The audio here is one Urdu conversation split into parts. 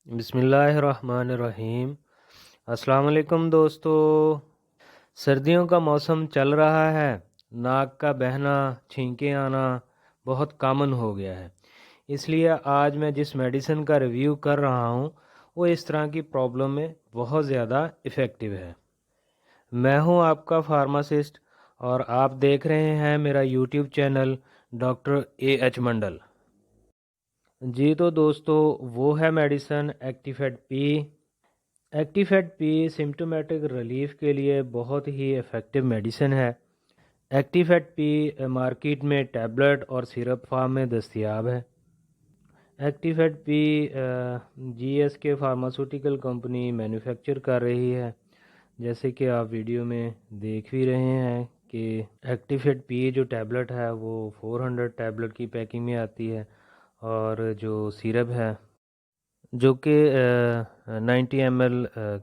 بسم اللہ الرحمن الرحیم۔ السلام علیکم دوستو۔ سردیوں کا موسم چل رہا ہے، ناک کا بہنا، چھینکیں آنا بہت کامن ہو گیا ہے۔ اس لیے آج میں جس میڈیسن کا ریویو کر رہا ہوں وہ اس طرح کی پرابلم میں بہت زیادہ افیکٹو ہے۔ میں ہوں آپ کا فارماسسٹ اور آپ دیکھ رہے ہیں میرا یوٹیوب چینل ڈاکٹر AH منڈل۔ جی تو دوستو، وہ ہے میڈیسن ایکٹیفیٹ پی۔ ایکٹیفیٹ پی سمپٹومیٹک ریلیف کے لیے بہت ہی افیکٹو میڈیسن ہے۔ ایکٹیفیٹ پی مارکیٹ میں ٹیبلٹ اور سیرپ فارم میں دستیاب ہے۔ ایکٹیفیٹ پی GSK فارماسوٹیکل کمپنی مینوفیکچر کر رہی ہے، جیسے کہ آپ ویڈیو میں دیکھ بھی رہے ہیں کہ ایکٹیفیٹ پی جو ٹیبلٹ ہے وہ 400 ٹیبلٹ کی پیکنگ میں آتی ہے، اور جو سیرپ ہے جو کہ 90 ml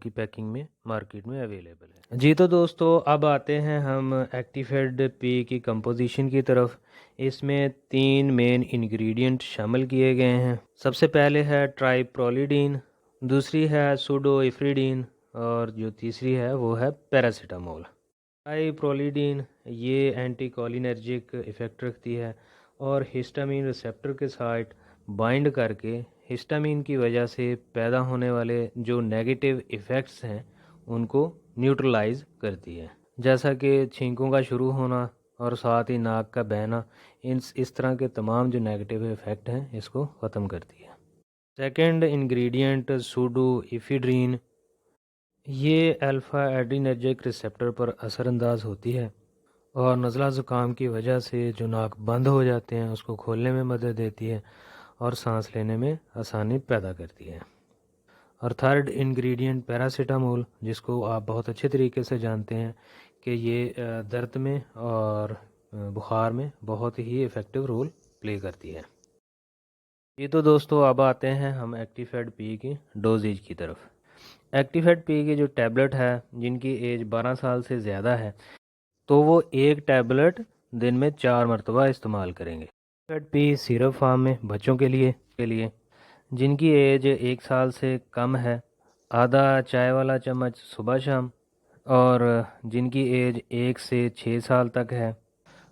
کی پیکنگ میں مارکیٹ میں اویلیبل ہے۔ جی تو دوستو، اب آتے ہیں ہم ایکٹیفیٹ پی کی کمپوزیشن کی طرف۔ اس میں 3 مین انگریڈینٹ شامل کیے گئے ہیں۔ سب سے پہلے ہے ٹرائی پرولیڈین، دوسری ہے سوڈو ایفریڈین، اور جو تیسری ہے وہ ہے پیراسیٹامول۔ ٹرائی پرولیڈین یہ اینٹی کولینرجک ایفیکٹ رکھتی ہے اور ہسٹامین ریسیپٹر کے ساتھ بائنڈ کر کے ہسٹامین کی وجہ سے پیدا ہونے والے جو نیگیٹو ایفیکٹس ہیں ان کو نیوٹرلائز کرتی ہے، جیسا کہ چھینکوں کا شروع ہونا اور ساتھ ہی ناک کا بہنا۔ اس طرح کے تمام جو نیگیٹو ایفیکٹ ہیں اس کو ختم کرتی ہے۔ سیکنڈ انگریڈینٹ سوڈو ایفیڈرین، یہ الفا ایڈرینرجک ریسیپٹر پر اثر انداز ہوتی ہے اور نزلہ زکام کی وجہ سے جو ناک بند ہو جاتے ہیں اس کو کھولنے میں مدد دیتی ہے اور سانس لینے میں آسانی پیدا کرتی ہے۔ اور تھرڈ انگریڈینٹ پیراسیٹامول، جس کو آپ بہت اچھے طریقے سے جانتے ہیں کہ یہ درد میں اور بخار میں بہت ہی ایفیکٹو رول پلے کرتی ہے۔ یہ تو دوستو، اب آتے ہیں ہم ایکٹیفیٹ پی کی ڈوزیج کی طرف۔ ایکٹیفیٹ پی کی جو ٹیبلٹ ہے، جن کی ایج 12 سال سے زیادہ ہے تو وہ ایک ٹیبلٹ دن میں 4 مرتبہ استعمال کریں گے۔ ایکٹیفیٹ پی سیرپ فارم میں بچوں کے لیے جن کی ایج 1 سال سے کم ہے، آدھا چائے والا چمچ صبح شام، اور جن کی ایج 1 سے 6 سال تک ہے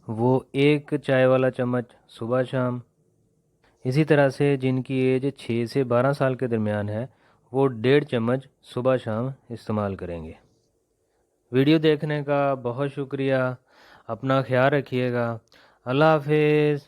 وہ 1 چائے والا چمچ صبح شام۔ اسی طرح سے جن کی ایج 6 سے 12 سال کے درمیان ہے وہ 1.5 چمچ صبح شام استعمال کریں گے۔ ویڈیو دیکھنے کا بہت شکریہ، اپنا خیال رکھیے گا، اللہ حافظ۔